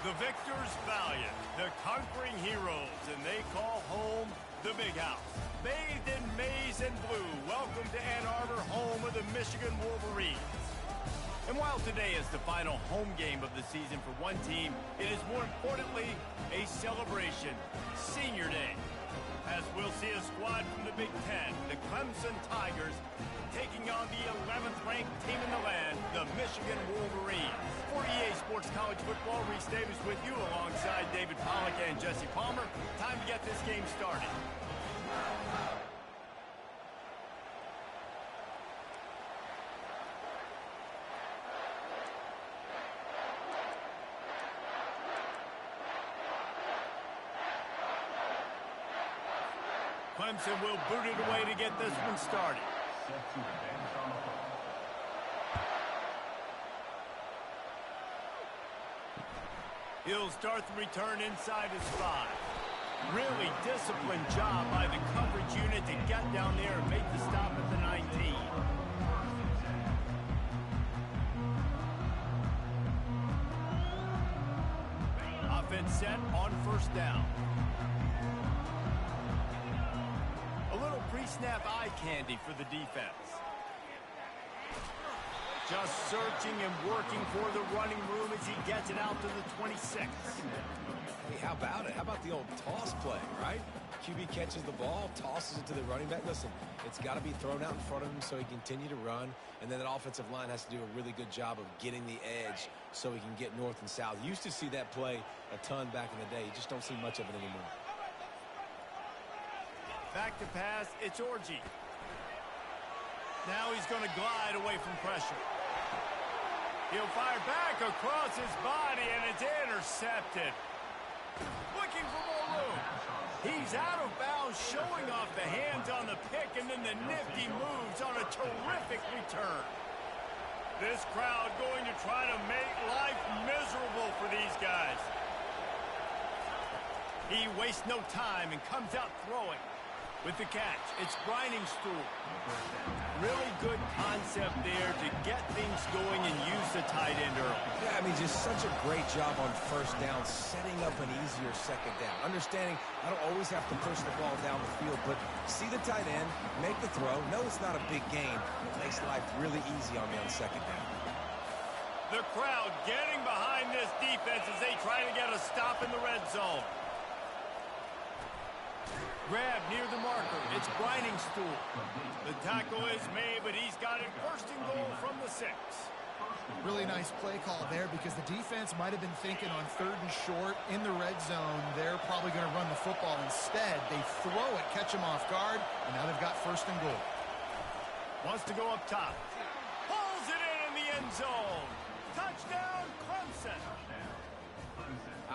The victors valiant, the conquering heroes, and they call home the Big House. Bathed in maize and blue, welcome to Ann Arbor, home of the Michigan Wolverines. And while today is the final home game of the season for one team, it is more importantly a celebration, Senior Day. As we'll see a squad from the Big Ten, the Clemson Tigers, taking on the 11th ranked team in the land, the Michigan Wolverines. For EA Sports College Football, Reese Davis with you alongside David Pollack and Jesse Palmer. Time to get this game started. Clemson will boot it away to get this one started. He'll start the return inside his 5. Really disciplined job by the coverage unit to get down there and make the stop at the 19. Offense set on first down. A little pre-snap eye candy for the defense. Just searching and working for the running room as he gets it out to the 26. Hey, how about it? How about the old toss play, right? QB catches the ball, tosses it to the running back. Listen, it's got to be thrown out in front of him so he can continue to run, and then that offensive line has to do a really good job of getting the edge so he can get north and south. Used to see that play a ton back in the day. You just don't see much of it anymore. Back to pass, it's Orji. Now he's going to glide away from pressure. He'll fire back across his body, and it's intercepted. Looking for more room. He's out of bounds, showing off the hands on the pick, and then the nifty moves on a terrific return. This crowd going to try to make life miserable for these guys. He wastes no time and comes out throwing. With the catch, it's Stool. Really good concept there to get things going and use the tight end early. Yeah, I mean, just such a great job on first down, setting up an easier second down. Understanding I don't always have to push the ball down the field, but see the tight end, make the throw. No, it's not a big gain. It makes life really easy on me on second down. The crowd getting behind this defense as they try to get a stop in the red zone. Grab near the marker. It's Stool. The tackle is made, but he's got it first and goal from the 6. Really nice play call there because the defense might have been thinking on 3rd and short in the red zone. They're probably going to run the football instead. They throw it, catch him off guard, and now they've got first and goal. Wants to go up top. Pulls it in the end zone. Touchdown, Clemson.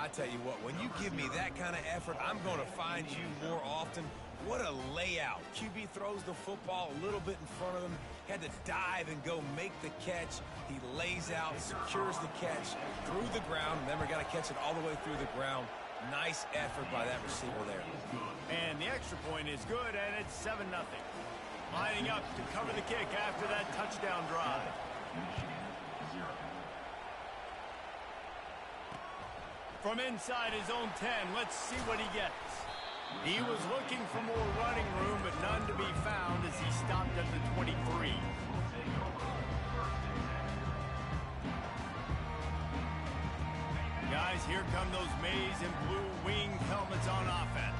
I tell you what, when you give me that kind of effort, I'm going to find you more often. What a layout. QB throws the football a little bit in front of him, had to dive and go make the catch. He lays out, secures the catch through the ground. Remember, got to catch it all the way through the ground. Nice effort by that receiver there. And the extra point is good, and it's 7-0. Lining up to cover the kick after that touchdown drive. From inside his own 10, let's see what he gets. He was looking for more running room, but none to be found as he stopped at the 23. Guys, here come those maize and blue winged helmets on offense.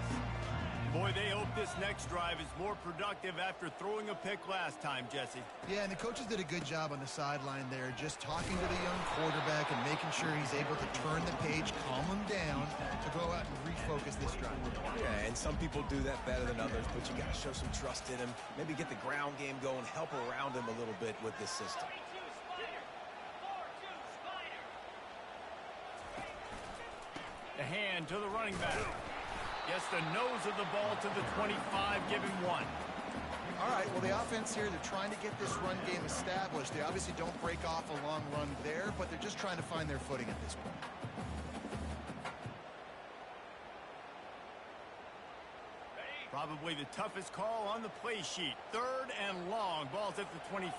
Boy, they hope this next drive is more productive after throwing a pick last time, Jesse. Yeah, and the coaches did a good job on the sideline there, just talking to the young quarterback and making sure he's able to turn the page, calm him down, to go out and refocus this drive. Yeah, and some people do that better than others, but you got to show some trust in him, maybe get the ground game going, help around him a little bit with this system. The hand to the running back. Gets the nose of the ball to the 25, give him 1. All right, well, the offense here, they're trying to get this run game established. They obviously don't break off a long run there, but they're just trying to find their footing at this point. Probably the toughest call on the play sheet. 3rd and long, ball's at the 25.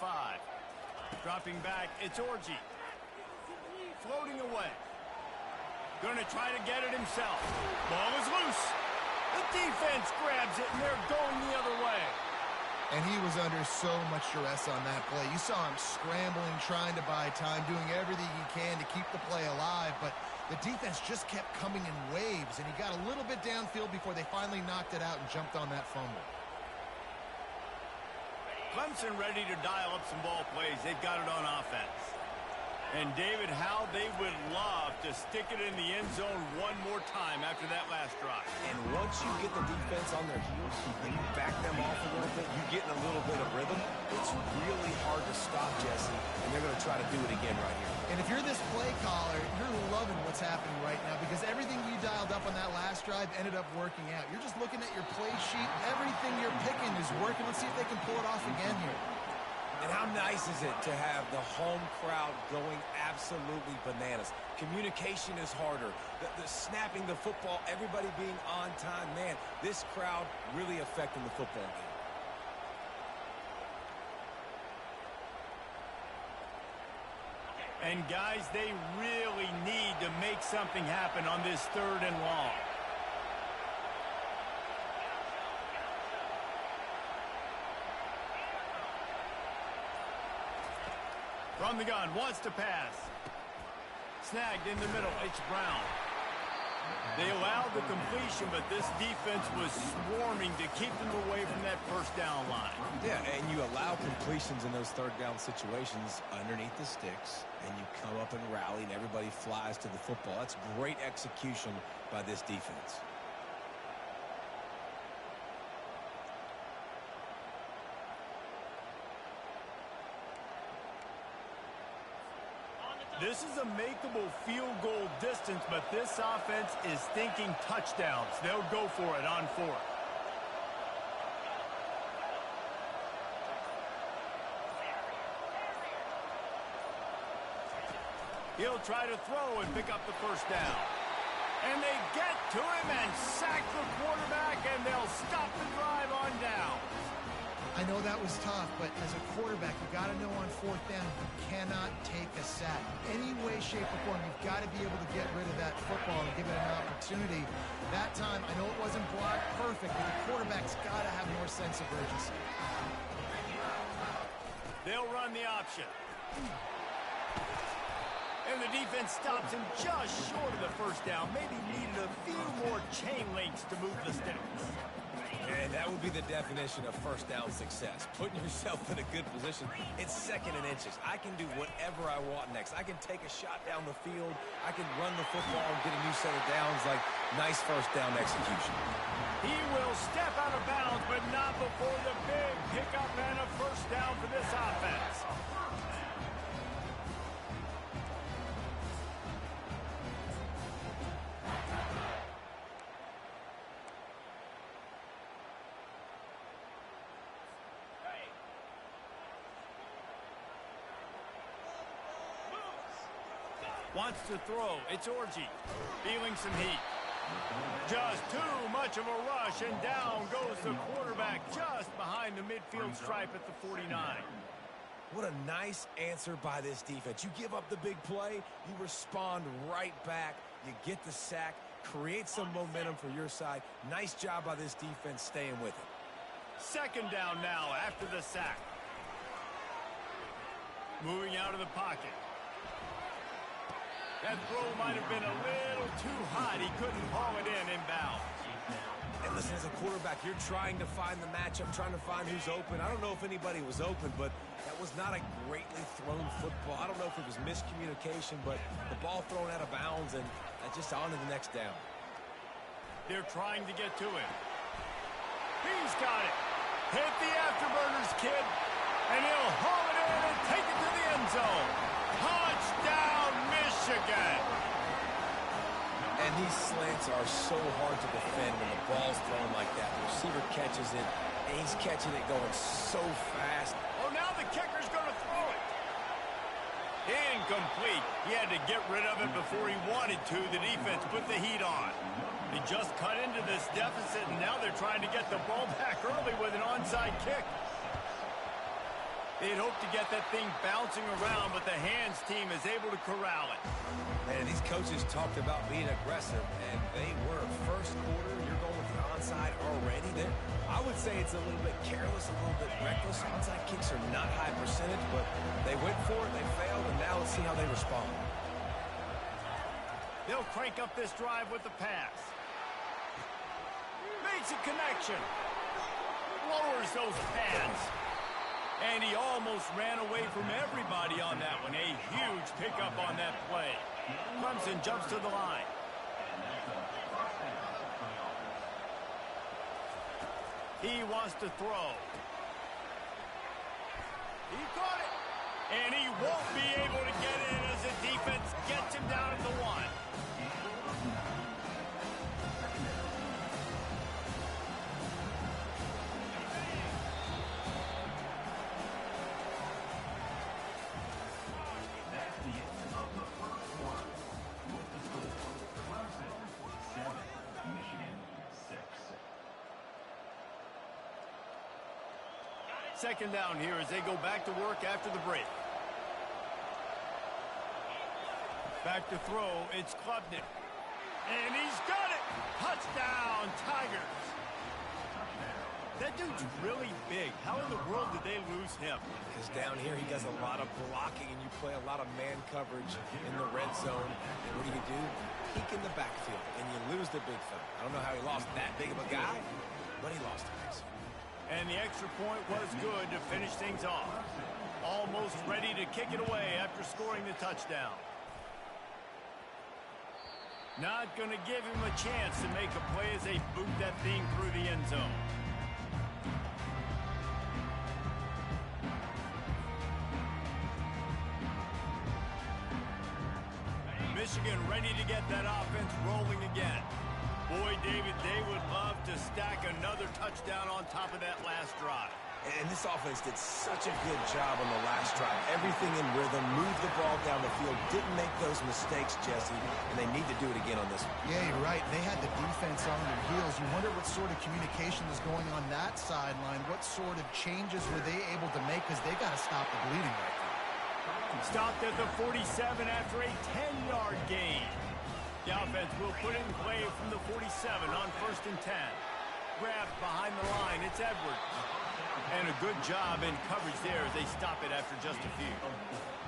Dropping back, it's Orji. Floating away. Going to try to get it himself. Ball is loose. The defense grabs it, and they're going the other way. And he was under so much duress on that play. You saw him scrambling, trying to buy time, doing everything he can to keep the play alive, but the defense just kept coming in waves, and he got a little bit downfield before they finally knocked it out and jumped on that fumble. Clemson ready to dial up some ball plays. They've got it on offense. And, David, how they would love to stick it in the end zone one more time after that last drive. And once you get the defense on their heels and you back them off a little bit, you get in a little bit of rhythm, it's really hard to stop, Jesse, and they're going to try to do it again right here. And if you're this play caller, you're loving what's happening right now because everything you dialed up on that last drive ended up working out. You're just looking at your play sheet. Everything you're picking is working. Let's see if they can pull it off again here. And how nice is it to have the home crowd going absolutely bananas? Communication is harder. The snapping the football, everybody being on time. Man, this crowd really affecting the football game. And, guys, they really need to make something happen on this 3rd and long. From the gun, wants to pass. Snagged in the middle, it's Brown. They allowed the completion, but this defense was swarming to keep them away from that first down line. Yeah, and you allow completions in those 3rd down situations underneath the sticks, and you come up and rally, and everybody flies to the football. That's great execution by this defense. This is a makeable field goal distance, but this offense is thinking touchdowns. They'll go for it on 4th. He'll try to throw and pick up the first down. And they get to him and sack the quarterback, and they'll stop the drive on down. I know that was tough, but as a quarterback, you got to know on 4th down, you cannot take a sack. Any way, shape, or form, you've got to be able to get rid of that football and give it an opportunity. That time, I know it wasn't blocked perfect, but the quarterback's got to have more sense of urgency. They'll run the option. And the defense stops him just short of the first down. Maybe needed a few more chain links to move the sticks. And that would be the definition of first down success. Putting yourself in a good position. It's 2nd and inches. I can do whatever I want next. I can take a shot down the field. I can run the football and get a new set of downs. Like, nice first down execution. He will step out of bounds, but not before the big pickup and a first down for this offense. Wants to throw. It's Orji. Feeling some heat. Just too much of a rush, and down goes the quarterback just behind the midfield stripe at the 49. What a nice answer by this defense. You give up the big play, you respond right back, you get the sack, create some momentum for your side. Nice job by this defense staying with it. 2nd down now after the sack. Moving out of the pocket. That throw might have been a little too hot. He couldn't haul it in inbounds. And listen, as a quarterback, you're trying to find the matchup, trying to find who's open. I don't know if anybody was open, but that was not a greatly thrown football. I don't know if it was miscommunication, but the ball thrown out of bounds and just on to the next down. They're trying to get to him. He's got it. Hit the afterburners, kid. And he'll haul it in and take it to the end zone. Touchdown, Michigan. And these slants are so hard to defend when the ball's thrown like that. The receiver catches it, and he's catching it going so fast. Oh, now the kicker's going to throw it. Incomplete. He had to get rid of it before he wanted to. The defense put the heat on. They just cut into this deficit, and now they're trying to get the ball back early with an onside kick. They'd hope to get that thing bouncing around, but the hands team is able to corral it. Man, these coaches talked about being aggressive, and they were. First quarter, you're going with the onside already there. I would say it's a little bit careless, a little bit reckless. Onside kicks are not high percentage, but they went for it, they failed, and now let's see how they respond. They'll crank up this drive with the pass. Makes a connection. Lowers those pads. And he almost ran away from everybody on that one. A huge pickup on that play. Clemson jumps to the line. He wants to throw. He caught it. And he won't be able to get in as the defense gets him down at the 1. Second down here as they go back to work after the break. Back to throw, it's Klubnik. And he's got it! Touchdown, Tigers! That dude's really big. How in the world did they lose him? Because down here he does a lot of blocking, and you play a lot of man coverage in the red zone. And what do? Peek in the backfield, and you lose the big fella. I don't know how he lost that big of a guy, but he lost him. And the extra point was good to finish things off. Almost ready to kick it away after scoring the touchdown. Not going to give him a chance to make a play as they boot that thing through the end zone. Michigan ready to get that offense rolling again. Boy, David, they would love to stack another touchdown on top of that last drive. And this offense did such a good job on the last drive. Everything in rhythm, moved the ball down the field, didn't make those mistakes, Jesse, and they need to do it again on this one. Yeah, you're right. They had the defense on their heels. You wonder what sort of communication is going on that sideline. What sort of changes were they able to make, because they got to stop the bleeding right now. Stopped at the 47 after a 10-yard gain. The offense will put it in play from the 47 on 1st and 10. Grabbed behind the line, it's Edwards. And a good job in coverage there as they stop it after just a few.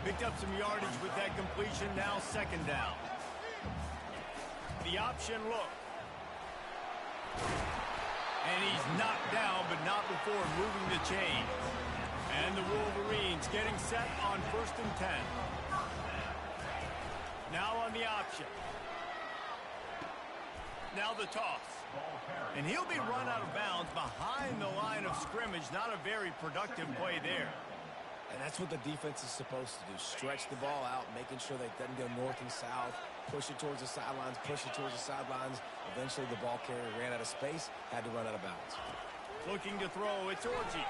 Picked up some yardage with that completion, now second down. The option look. And he's knocked down, but not before moving the chain. And the Wolverines getting set on 1st and 10. Now on the option. Now the toss. And he'll be run out of bounds behind the line of scrimmage. Not a very productive play there. And that's what the defense is supposed to do. Stretch the ball out, making sure that it doesn't go north and south. Push it towards the sidelines, push it towards the sidelines. Eventually the ball carrier ran out of space, had to run out of bounds. Looking to throw, it's Orji.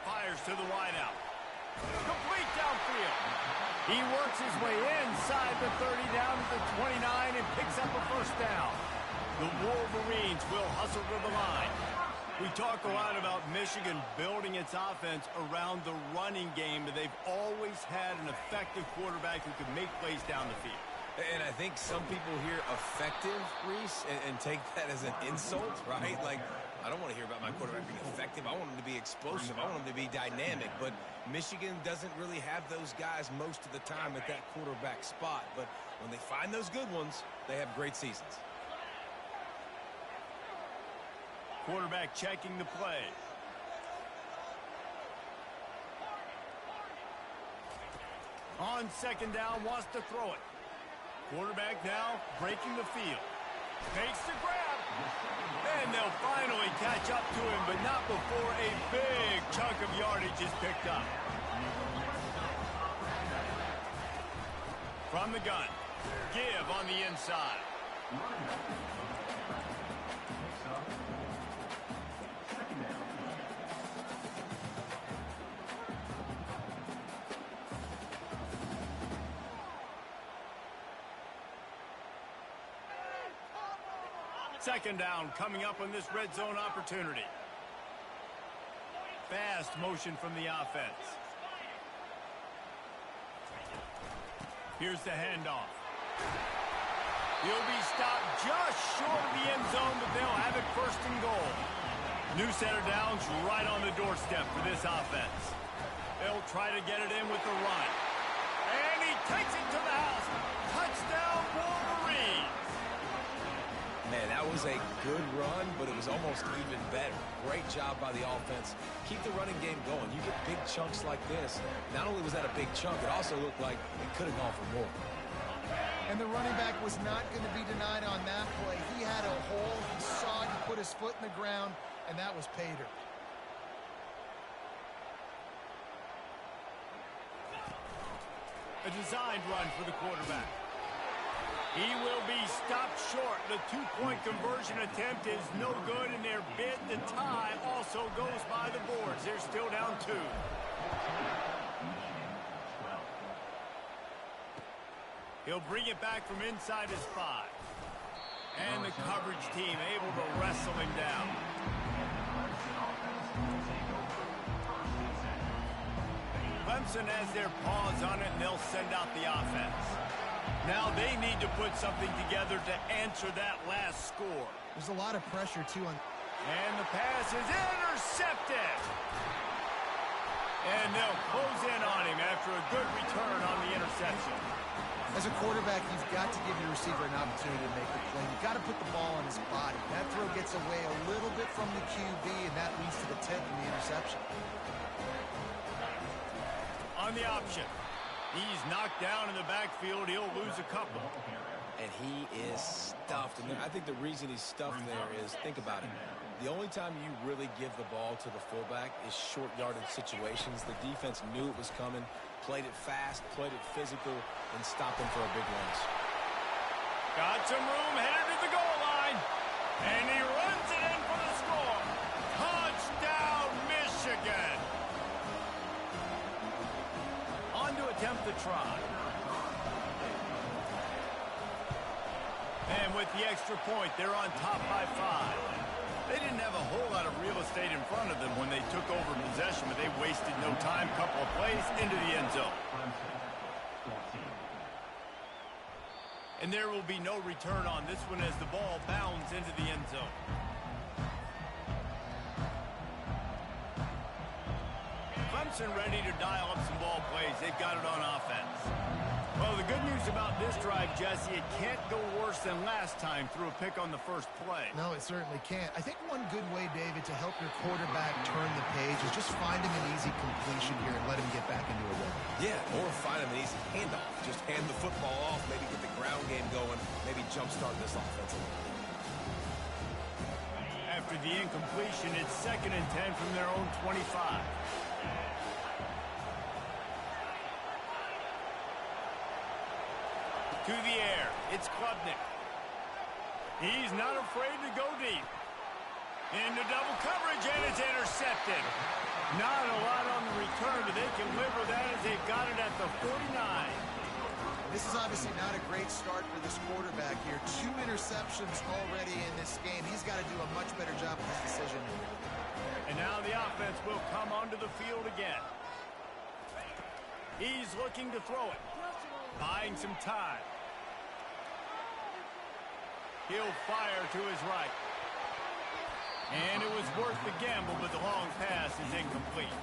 Fires to the wideout. Complete downfield. He works his way inside the 30 down to the 29 and picks up a first down. The Wolverines will hustle to the line. We talk a lot about Michigan building its offense around the running game, but they've always had an effective quarterback who can make plays down the field. And I think some people hear effective, Reese, and take that as an insult, right? Like, I don't want to hear about my quarterback being effective. I want him to be explosive. I want him to be dynamic. But Michigan doesn't really have those guys most of the time at that quarterback spot. But when they find those good ones, they have great seasons. Quarterback checking the play. On second down, wants to throw it. Quarterback now breaking the field. Makes the grab. And they'll finally catch up to him, but not before a big chunk of yardage is picked up. From the gun. Give on the inside. Second down coming up on this red zone opportunity. fast motion from the offense. Here's the handoff. He'll be stopped just short of the end zone, but they'll have it first and goal. New center down's right on the doorstep for this offense. They'll try to get it in with the run. And he takes it to the house. Touchdown, Wolverines. Man, that was a good run, but it was almost even better. Great job by the offense. Keep the running game going. You get big chunks like this. Not only was that a big chunk, it also looked like it could have gone for more. And the running back was not going to be denied on that play. He had a hole. He saw it. He put his foot in the ground, and that was pay dirt. A designed run for the quarterback. He will be stopped short. The two-point conversion attempt is no good, and their bid to tie also goes by the boards. They're still down 2. He'll bring it back from inside his 5. And the coverage team able to wrestle him down. Clemson has their paws on it, and they'll send out the offense. Now they need to put something together to answer that last score. There's a lot of pressure, too. And the pass is intercepted. And they'll close in on him after a good return on the interception. As a quarterback, you've got to give your receiver an opportunity to make the play. You've got to put the ball on his body. That throw gets away a little bit from the QB, and that leads to the tip and the interception. On the option. He's knocked down in the backfield. He'll lose a couple. And he is stuffed. And I think the reason he's stuffed there is, think about it. The only time you really give the ball to the fullback is short yardage situations. The defense knew it was coming, played it fast, played it physical, and stopped him for a big loss. Got some room, headed to the goal line. And he runs it in for the score. Touchdown, Michigan. On to attempt the try. And with the extra point, they're on top by 5. They didn't have a whole lot of real estate in front of them when they took over possession, but they wasted no time. Couple of plays into the end zone. And there will be no return on this one as the ball bounds into the end zone. Clemson ready to dial up some ball plays. They've got it on offense. Well, the good news about this drive, Jesse, it can't go worse than last time through a pick on the first play. No, it certainly can't. I think one good way, David, to help your quarterback turn the page is just find him an easy completion here and let him get back into a rhythm. Yeah, or find him an easy handoff. Just hand the football off, maybe get the ground game going, maybe jumpstart this offense a little bit. After the incompletion, it's 2nd and 10 from their own 25. To the air, it's Klubnik. He's not afraid to go deep. Into double coverage, and it's intercepted. Not a lot on the return, but they can live with that as they've got it at the 49. This is obviously not a great start for this quarterback here. 2 interceptions already in this game. He's got to do a much better job with his decision. And now the offense will come onto the field again. He's looking to throw it. Buying some time. He'll fire to his right. And it was worth the gamble, but the long pass is incomplete.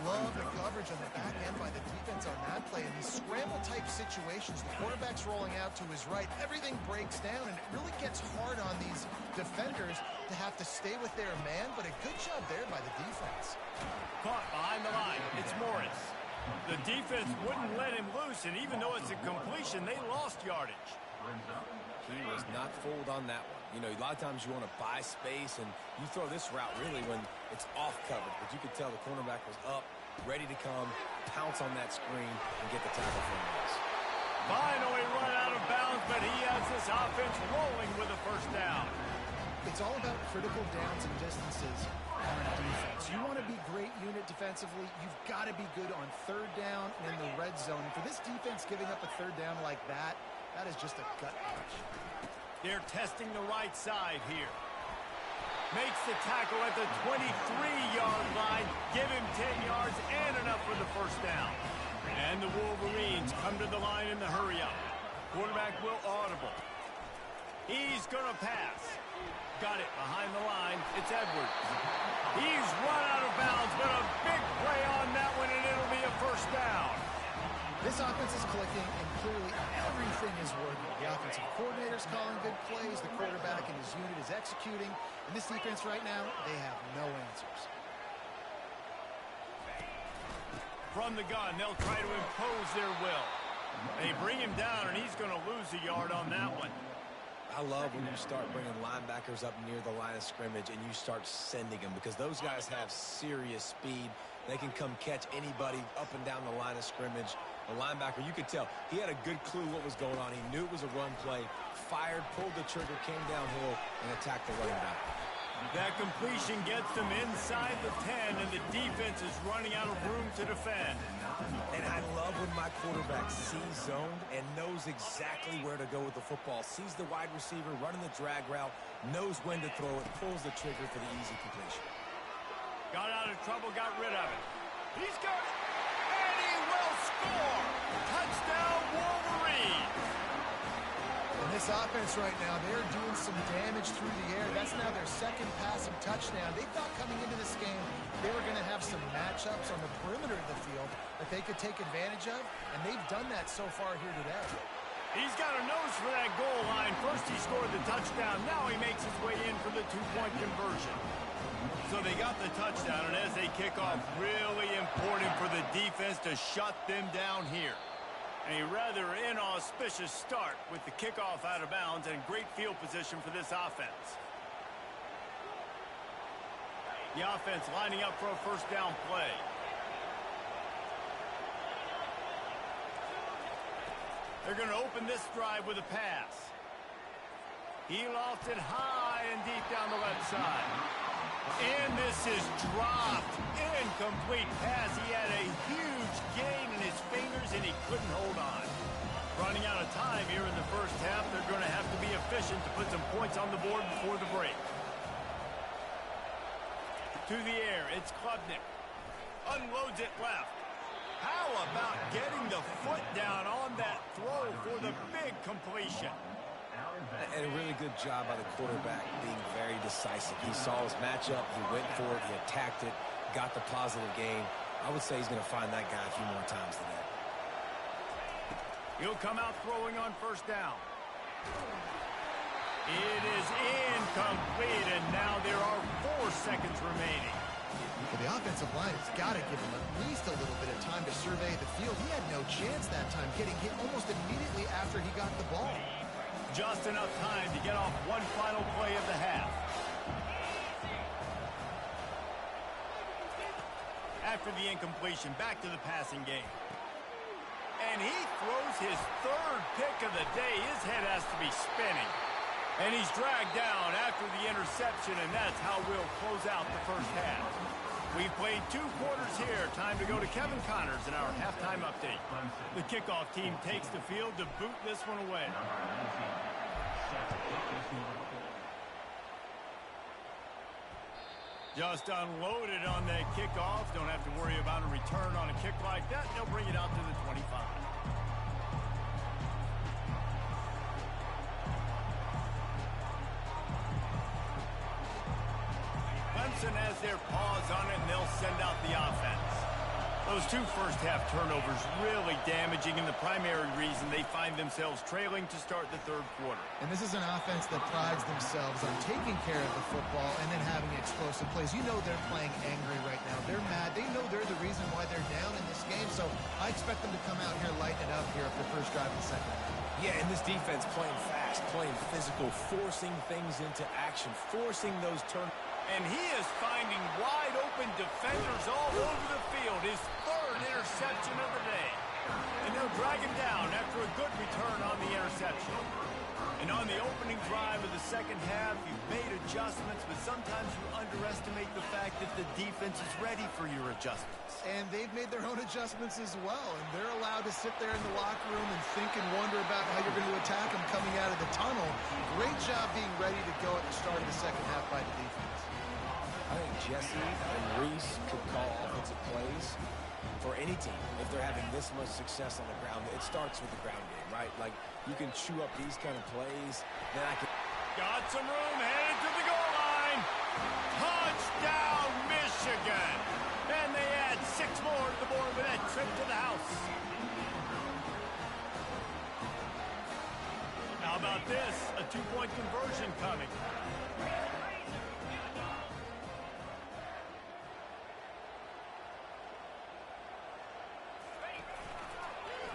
Love the coverage on the back end by the defense on that play. In these scramble-type situations, the quarterback's rolling out to his right. Everything breaks down, and it really gets hard on these defenders to have to stay with their man, but a good job there by the defense. Caught behind the line. It's Morris. The defense wouldn't let him loose, and even though it's a completion, they lost yardage. He was not fooled on that one. You know, a lot of times you want to buy space, and you throw this route really when it's off covered. But you could tell the cornerback was up, ready to come, pounce on that screen, and get the tackle for him. Finally run out of bounds, but he has this offense rolling with a first down. It's all about critical downs and distances on defense. You want to be great unit defensively, you've got to be good on 3rd down and in the red zone. And for this defense giving up a 3rd down like that, that is just a gut punch. They're testing the right side here. Makes the tackle at the 23-yard line. Give him 10 yards and enough for the first down. And the Wolverines come to the line in the hurry-up. Quarterback will audible. He's going to pass. Got it behind the line. It's Edwards. He's run out of bounds, but a big play on that one, and it'll be a first down. This offense is clicking, and clearly everything is working. The offensive coordinator's calling good plays. The quarterback and his unit is executing. And this defense right now, they have no answers. From the gun, they'll try to impose their will. They bring him down, and he's going to lose a yard on that one. I love when you start bringing linebackers up near the line of scrimmage and you start sending them, because those guys have serious speed. They can come catch anybody up and down the line of scrimmage. The linebacker, you could tell, he had a good clue what was going on. He knew it was a run play, fired, pulled the trigger, came downhill, and attacked the running back. That completion gets them inside the 10, and the defense is running out of room to defend. And I love when my quarterback sees zoned and knows exactly where to go with the football. Sees the wide receiver running the drag route, knows when to throw it, pulls the trigger for the easy completion. Got out of trouble, got rid of it. He's got it, and he will score! Touchdown, Wolverine! And this offense right now, they're doing some damage through the air. That's now their second passing touchdown. They thought coming into this game they were going to have some matchups on the perimeter of the field that they could take advantage of, and they've done that so far here today. He's got a nose for that goal line. First he scored the touchdown. Now he makes his way in for the two-point conversion. So they got the touchdown, and as they kick off, really important for the defense to shut them down here. A rather inauspicious start with the kickoff out of bounds and great field position for this offense. The offense lining up for a first down play. They're going to open this drive with a pass. He lofted high and deep down the left side. And this is dropped. Incomplete pass. He had a huge gain in his fingers, and he couldn't hold on. Running out of time here in the first half. They're going to have to be efficient to put some points on the board before the break. To the air, it's Klubnik. Unloads it left. How about getting the foot down on that throw for the big completion? And a really good job by the quarterback being very decisive. He saw his matchup, he went for it, he attacked it, got the positive gain. I would say he's going to find that guy a few more times today. He'll come out throwing on first down. It is incomplete, and now there are 4 seconds remaining. Well, the offensive line has got to give him at least a little bit of time to survey the field. He had no chance that time, getting hit almost immediately after he got the ball. Just enough time to get off one final play of the half. After the incompletion, back to the passing game. And he throws his 3rd pick of the day. His head has to be spinning. And he's dragged down after the interception, and that's how we'll close out the first half. We've played 2 quarters here. Time to go to Kevin Connors in our halftime update. The kickoff team takes the field to boot this one away. Just unloaded on that kickoff. Don't have to worry about a return on a kick like that. They'll bring it out to the 25. Clemson has their paws on it, and they'll send out the offense. Those 2 first-half turnovers really damaging, and the primary reason they find themselves trailing to start the 3rd quarter. And this is an offense that prides themselves on taking care of the football and then having explosive plays. You know they're playing angry right now. They're mad. They know they're the reason why they're down in this game, so I expect them to come out here, lighten it up here at the first drive of the second half. Yeah, and this defense playing fast, playing physical, forcing things into action, forcing those turns. And he is finding wide-open defenders all over the field. His 3rd interception of the day. And they'll drag him down after a good return on the interception. And on the opening drive of the second half, you've made adjustments, but sometimes you underestimate the fact that the defense is ready for your adjustments. And they've made their own adjustments as well, and they're allowed to sit there in the locker room and think and wonder about how you're going to attack them coming out of the tunnel. Great job being ready to go at the start of the second half by the defense. I think Jesse and Reese could call offensive plays for any team if they're having this much success on the ground. It starts with the ground game, right? Like, you can chew up these kind of plays, then I can... Got some room, headed to the goal line. Touchdown, Michigan. And they add 6 more to the board with that trip to the house. How about this? A 2-point conversion coming.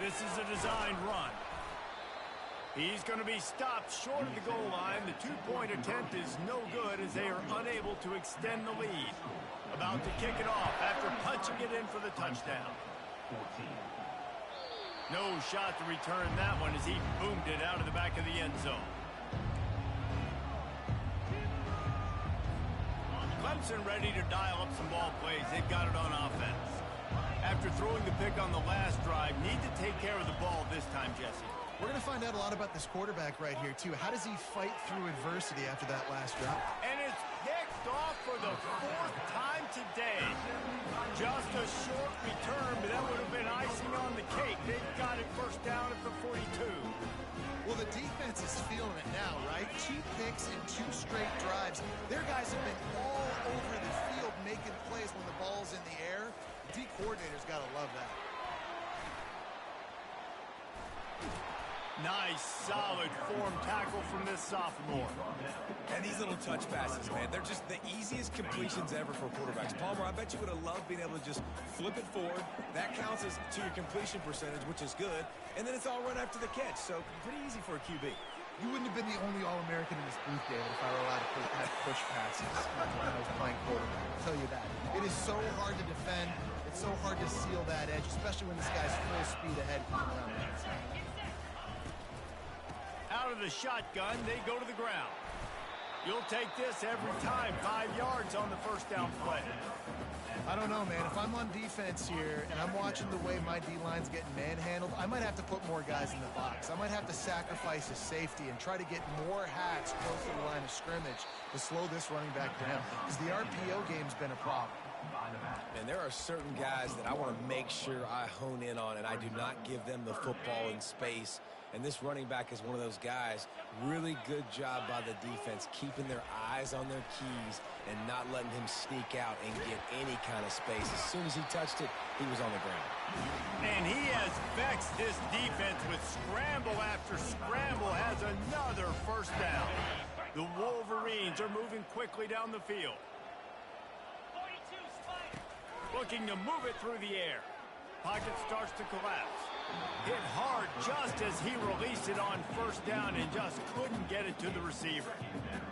This is a designed run. He's going to be stopped short of the goal line. The 2-point attempt is no good as they are unable to extend the lead. About to kick it off after punching it in for the touchdown. No shot to return that one as he boomed it out of the back of the end zone. Clemson ready to dial up some ball plays. They've got it on offense. After throwing the pick on the last drive, need to take care of the ball this time, Jesse. We're going to find out a lot about this quarterback right here, too. How does he fight through adversity after that last drop? And it's picked off for the 4th time today. Just a short return, but that would have been icing on the cake. They've got it first down at the 42. Well, the defense is feeling it now, right? 2 picks in 2 straight drives. Their guys have been all over the field making plays when the ball's in the air. The D coordinator's got to love that. Nice, solid form tackle from this sophomore. And these little touch passes, man, they're just the easiest completions ever for quarterbacks. Palmer, I bet you would have loved being able to just flip it forward. That counts as to your completion percentage, which is good. And then it's all run after the catch, so pretty easy for a QB. You wouldn't have been the only All-American in this booth, David, if I were allowed to have push passes when I was playing quarterback. I'll tell you that. It is so hard to defend. It's so hard to seal that edge, especially when this guy's full speed ahead coming around the outside. Out of the shotgun, they go to the ground. You'll take this every time. 5 yards on the first down play. I don't know, man. If I'm on defense here and I'm watching the way my D-line's getting manhandled, I might have to put more guys in the box. I might have to sacrifice a safety and try to get more hats close to the line of scrimmage to slow this running back down, because the RPO game's been a problem. And there are certain guys that I want to make sure I hone in on, and I do not give them the football in space. And this running back is one of those guys. Really good job by the defense, keeping their eyes on their keys and not letting him sneak out and get any kind of space. As soon as he touched it, he was on the ground. And he has vexed this defense with scramble after scramble, has another first down. The Wolverines are moving quickly down the field. Looking to move it through the air. Pocket starts to collapse. Hit hard just as he released it on first down and just couldn't get it to the receiver.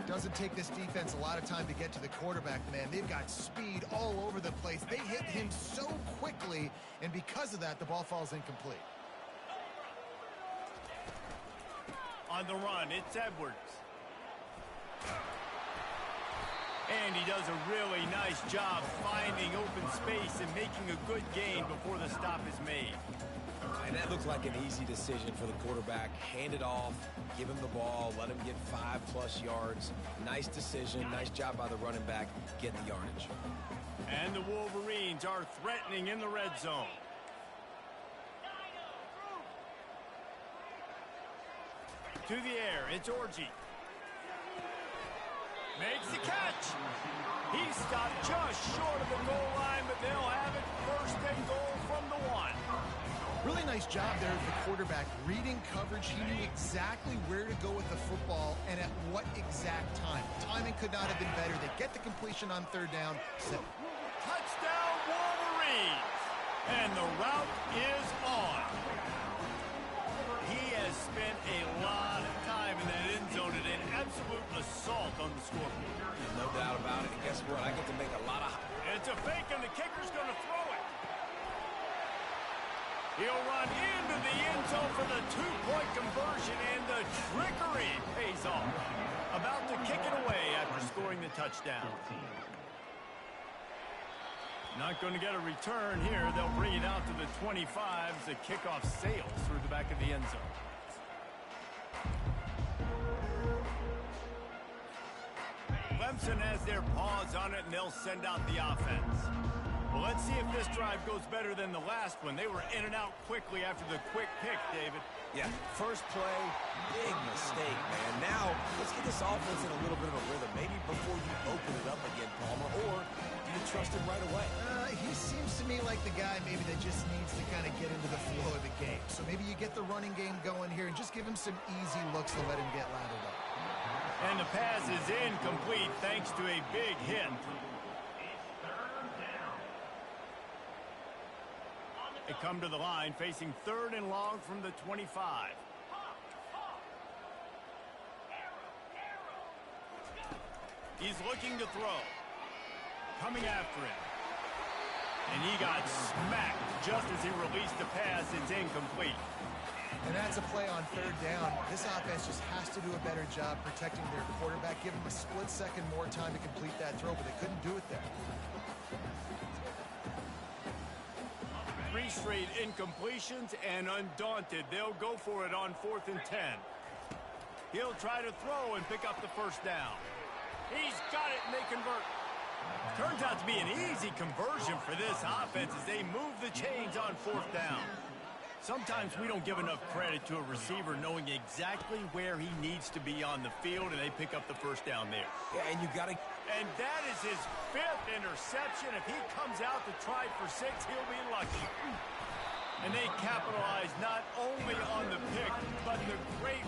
Doesn't take this defense a lot of time to get to the quarterback, man. They've got speed all over the place. They hit him so quickly, and because of that, the ball falls incomplete. On the run, it's Edwards. And he does a really nice job finding open space and making a good gain before the stop is made. And that looked like an easy decision for the quarterback. Hand it off, give him the ball, let him get 5+ yards. Nice decision, nice job by the running back, get the yardage. And the Wolverines are threatening in the red zone. To the air, it's Orji. Makes the catch. He stopped just short of the goal line, but they'll have it first and goal from the 1. Really nice job there of the quarterback reading coverage. He knew exactly where to go with the football and at what exact time. Timing could not have been better. They get the completion on third down. Touchdown Wolverines! And the route is on. He has spent a lot of time in that end zone and an absolute assault on the scoreboard. No doubt about it. And guess what? I get to make a lot of... It's a fake, and the kicker's going to throw it. He'll run into the end zone for the 2-point conversion, and the trickery pays off. About to kick it away after scoring the touchdown. Not going to get a return here. They'll bring it out to the 25 as the kickoff sails through the back of the end zone. Clemson has their paws on it, and they'll send out the offense. Well, let's see if this drive goes better than the last one. They were in and out quickly after the quick pick, David. Yeah, first play, big mistake, man. Now, let's get this offense in a little bit of a rhythm. Maybe before you open it up again, Palmer, or do you trust him right away? He seems to me like the guy maybe that just needs to kind of get into the flow of the game. So maybe you get the running game going here and just give him some easy looks to let him get lathered up. And the pass is incomplete thanks to a big hit. They come to the line facing 3rd and long from the 25. He's looking to throw. Coming after him. And he got smacked just as he released the pass. It's incomplete. And that's a play on 3rd down. This offense just has to do a better job protecting their quarterback. Give him a split second more time to complete that throw, but they couldn't do it there. 3 straight incompletions, and undaunted, they'll go for it on 4th and 10. He'll try to throw and pick up the first down. He's got it, and they convert. Turns out to be an easy conversion for this offense as they move the chains on 4th down. Sometimes we don't give enough credit to a receiver knowing exactly where he needs to be on the field, and they pick up the first down there. Yeah, and you got to... And that is his 5th interception. If he comes out to try for 6, he'll be lucky. And they capitalize not only on the pick, but the great